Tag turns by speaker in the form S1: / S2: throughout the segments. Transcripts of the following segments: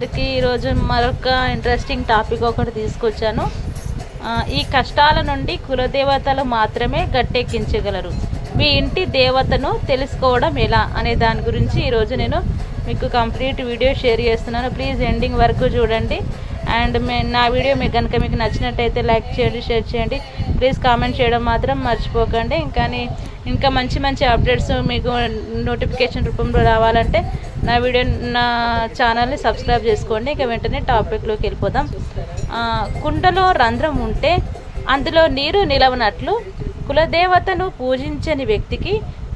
S1: ఈరోజు మరొక interesting topic ఒకటి తీసుకొచ్చాను. ఈ కష్టాల నుండి కులదేవతలు మాత్రమే గట్టెక్కించగలరు. మీ ఇంటి దేవతను తెలుసుకోవడం ఎలా అనే దాని గురించి ఈరోజు నేను మీకు కంప్లీట్ వీడియో షేర్ చేస్తున్నాను. ప్లీజ్ ఎండింగ్ వరకు చూడండి. అండ్ నా వీడియో మీకు కనుక మీకు నచ్చినట్టయితే లైక్ చేయండి, షేర్ చేయండి. ప్లీజ్ కామెంట్ చేయడం మాత్రం మర్చిపోకండి. ఇంకా మంచి మంచి అప్డేట్స్ మీకు నోటిఫికేషన్ రూపంలో రావాలంటే నా ఛానల్ని సబ్స్క్రైబ్ చేసుకోండి. ఇక వెంటనే టాపిక్లోకి వెళ్ళిపోదాం. కుండలో రంధ్రం ఉంటే అందులో నీరు నిలవనట్లు కులదేవతను పూజించని వ్యక్తికి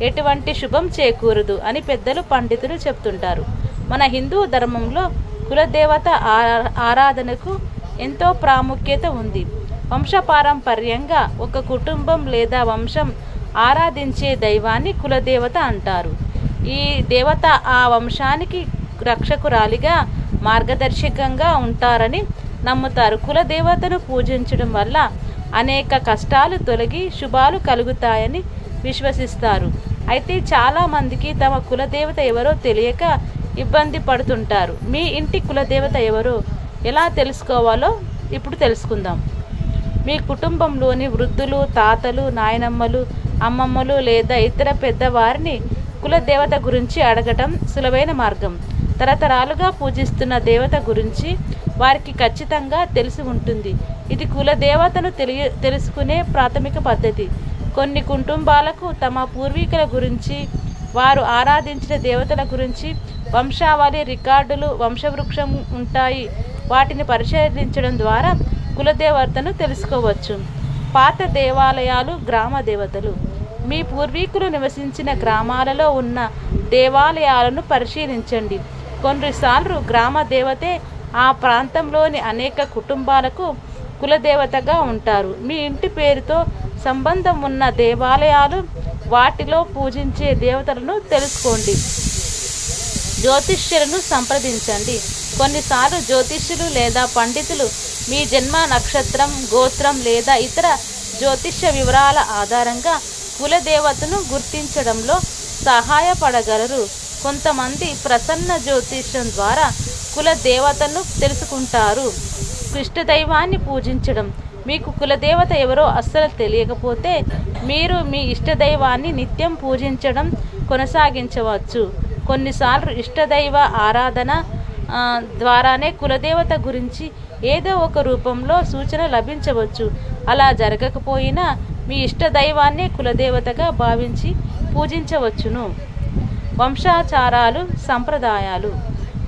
S1: ఎటువంటి శుభం చేకూరదు అని పెద్దలు పండితులు చెప్తుంటారు. మన హిందూ ధర్మంలో కులదేవత ఆరాధనకు ఎంతో ప్రాముఖ్యత ఉంది. వంశపారంపర్యంగా ఒక కుటుంబం లేదా వంశం ఆరాధించే దైవాన్ని కులదేవత అంటారు. ఈ దేవత ఆ వంశానికి రక్షకురాలిగా మార్గదర్శకంగా ఉంటారని నమ్ముతారు. కులదేవతను పూజించడం వల్ల అనేక కష్టాలు తొలగి శుభాలు కలుగుతాయని విశ్వసిస్తారు. అయితే చాలామందికి తమ కులదేవత ఎవరో తెలియక ఇబ్బంది పడుతుంటారు. మీ ఇంటి కులదేవత ఎవరో ఎలా తెలుసుకోవాలో ఇప్పుడు తెలుసుకుందాం. మీ కుటుంబంలోని వృద్ధులు, తాతలు, నాయనమ్మలు, అమ్మమ్మలు లేదా ఇతర పెద్దవారిని కులదేవత గురించి అడగటం సులువైన మార్గం. తరతరాలుగా పూజిస్తున్న దేవత గురించి వారికి ఖచ్చితంగా తెలిసి ఉంటుంది. ఇది కులదేవతను తెలుసుకునే ప్రాథమిక పద్ధతి. కొన్ని కుటుంబాలకు తమ పూర్వీకుల గురించి, వారు ఆరాధించిన దేవతల గురించి వంశావళి రికార్డులు, వంశవృక్షం ఉంటాయి. వాటిని పరిశీలించడం ద్వారా కులదేవతను తెలుసుకోవచ్చు. పాత దేవాలయాలు, గ్రామ దేవతలు. మీ పూర్వీకులు నివసించిన గ్రామాలలో ఉన్న దేవాలయాలను పరిశీలించండి. కొన్నిసార్లు గ్రామ దేవతే ఆ ప్రాంతంలోని అనేక కుటుంబాలకు కులదేవతగా ఉంటారు. మీ ఇంటి పేరుతో సంబంధం ఉన్న దేవాలయాలు, వాటిలో పూజించే దేవతలను తెలుసుకోండి. జ్యోతిష్యులను సంప్రదించండి. కొన్నిసార్లు జ్యోతిష్యులు లేదా పండితులు మీ జన్మ నక్షత్రం, గోత్రం లేదా ఇతర జ్యోతిష్య వివరాల ఆధారంగా కులదేవతను గుర్తించడంలో సహాయపడగలరు. కొంతమంది ప్రసన్న జ్యోతిష్యం ద్వారా కులదేవతను తెలుసుకుంటారు. ఇష్టదైవాన్ని పూజించడం. మీకు కులదేవత ఎవరో అస్సలు తెలియకపోతే మీరు మీ ఇష్టదైవాన్ని నిత్యం పూజించడం కొనసాగించవచ్చు. కొన్నిసార్లు ఇష్టదైవ ఆరాధన ద్వారానే కులదేవత గురించి ఏదో ఒక రూపంలో సూచన లభించవచ్చు. అలా జరగకపోయినా మీ ఇష్టదైవాన్నే కులదేవతగా భావించి పూజించవచ్చును. వంశాచారాలు, సంప్రదాయాలు.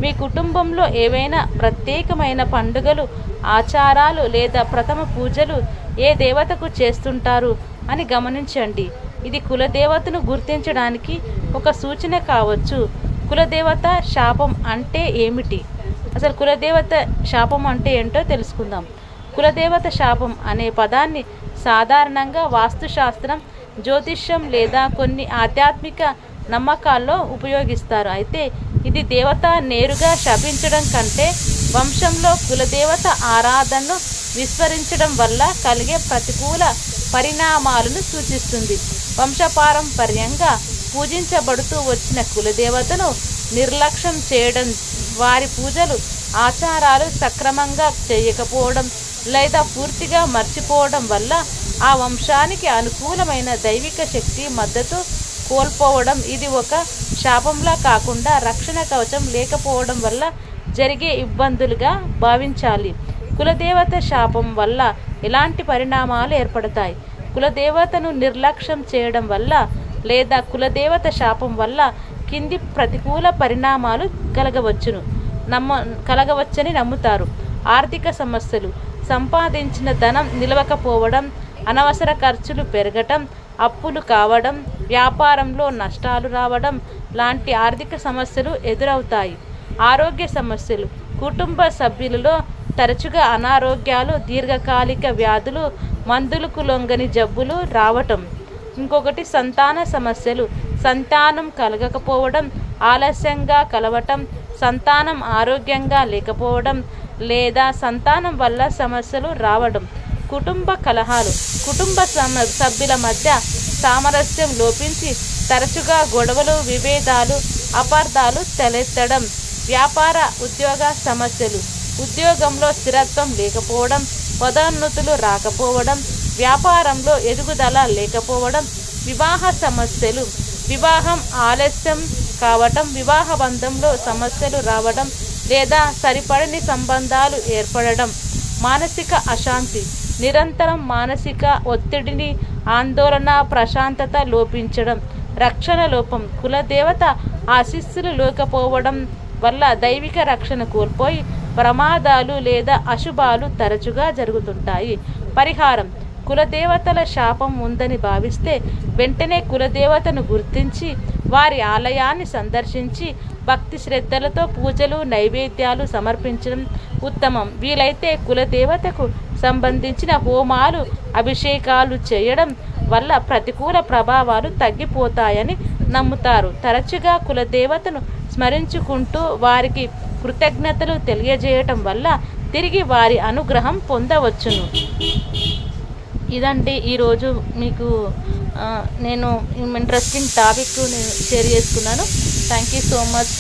S1: మీ కుటుంబంలో ఏవైనా ప్రత్యేకమైన పండుగలు, ఆచారాలు లేదా ప్రథమ పూజలు ఏ దేవతకు చేస్తుంటారు అని గమనించండి. ఇది కులదేవతను గుర్తించడానికి ఒక సూచన కావచ్చు. కులదేవత శాపం అంటే ఏమిటి? అసలు కులదేవత శాపం అంటే ఏంటో తెలుసుకుందాం. కులదేవత శాపం అనే పదాన్ని సాధారణంగా వాస్తుశాస్త్రం, జ్యోతిష్యం లేదా కొన్ని ఆధ్యాత్మిక నమ్మకాల్లో ఉపయోగిస్తారు. అయితే ఇది దేవత నేరుగా శపించడం కంటే వంశంలో కులదేవత ఆరాధనను విస్మరించడం వల్ల కలిగే ప్రతికూల పరిణామాలను సూచిస్తుంది. వంశపారంపర్యంగా పూజించబడుతూ వచ్చిన కులదేవతను నిర్లక్ష్యం చేయడం, వారి పూజలు, ఆచారాలు సక్రమంగా చేయకపోవడం లేదా పూర్తిగా మర్చిపోవడం వల్ల ఆ వంశానికి అనుకూలమైన దైవిక శక్తి మద్దతు కోల్పోవడం. ఇది ఒక శాపంలా కాకుండా రక్షణ కవచం లేకపోవడం వల్ల జరిగే ఇబ్బందులుగా భావించాలి. కులదేవత శాపం వల్ల ఎలాంటి పరిణామాలు ఏర్పడతాయి? కులదేవతను నిర్లక్ష్యం చేయడం వల్ల లేదా కులదేవత శాపం వల్ల కింది ప్రతికూల పరిణామాలు కలగవచ్చని నమ్ముతారు. ఆర్థిక సమస్యలు. సంపాదించిన ధనం నిలవకపోవడం, అనవసర ఖర్చులు పెరగటం, అప్పులు కావడం, వ్యాపారంలో నష్టాలు రావడం లాంటి ఆర్థిక సమస్యలు ఎదురవుతాయి. ఆరోగ్య సమస్యలు. కుటుంబ సభ్యులలో తరచుగా అనారోగ్యాలు, దీర్ఘకాలిక వ్యాధులు, మందులకు లొంగని జబ్బులు రావటం. ఇంకొకటి సంతాన సమస్యలు. సంతానం కలగకపోవడం, ఆలస్యంగా కలవటం, సంతానం ఆరోగ్యంగా లేకపోవడం లేదా సంతానం వల్ల సమస్యలు రావడం. కుటుంబ కలహాలు. కుటుంబ సభ్యుల మధ్య సామరస్యం లోపించి తరచుగా గొడవలు, విభేదాలు, అపార్థాలు తలెత్తడం. వ్యాపార ఉద్యోగ సమస్యలు, ఉద్యోగంలో స్థిరత్వం లేకపోవడం, పదోన్నతులు రాకపోవడం, వ్యాపారంలో ఎదుగుదల లేకపోవడం, వివాహ సమస్యలు, వివాహం ఆలస్యం కావటం, వివాహ బంధంలో సమస్యలు రావడం లేదా సరిపడని సంబంధాలు ఏర్పడడం, మానసిక అశాంతి, నిరంతరం మానసిక ఒత్తిడిని, ఆందోళన, ప్రశాంతత లోపించడం, రక్షణ లోపం, కులదేవత ఆశీస్సులు లేకపోవడం వల్ల దైవిక రక్షణ కోల్పోయి ప్రమాదాలు లేదా అశుభాలు తరచుగా జరుగుతుంటాయి. పరిహారం: కులదేవతల శాపం ఉందని భావిస్తే వెంటనే కులదేవతను గుర్తించి వారి ఆలయాన్ని సందర్శించి భక్తి శ్రద్ధలతో పూజలు, నైవేద్యాలు సమర్పించడం ఉత్తమం. వీలైతే కులదేవతకు సంబంధించిన హోమాలు, అభిషేకాలు చేయడం వల్ల ప్రతికూల ప్రభావాలు తగ్గిపోతాయని నమ్ముతారు. తరచుగా కులదేవతను స్మరించుకుంటూ వారికి కృతజ్ఞతలు తెలియజేయటం వల్ల తిరిగి వారి అనుగ్రహం పొందవచ్చును. ఇదండి ఈరోజు మీకు నేను ఇంట్రెస్టింగ్ టాపిక్ నేను షేర్ చేసుకున్నాను. Thank you so much.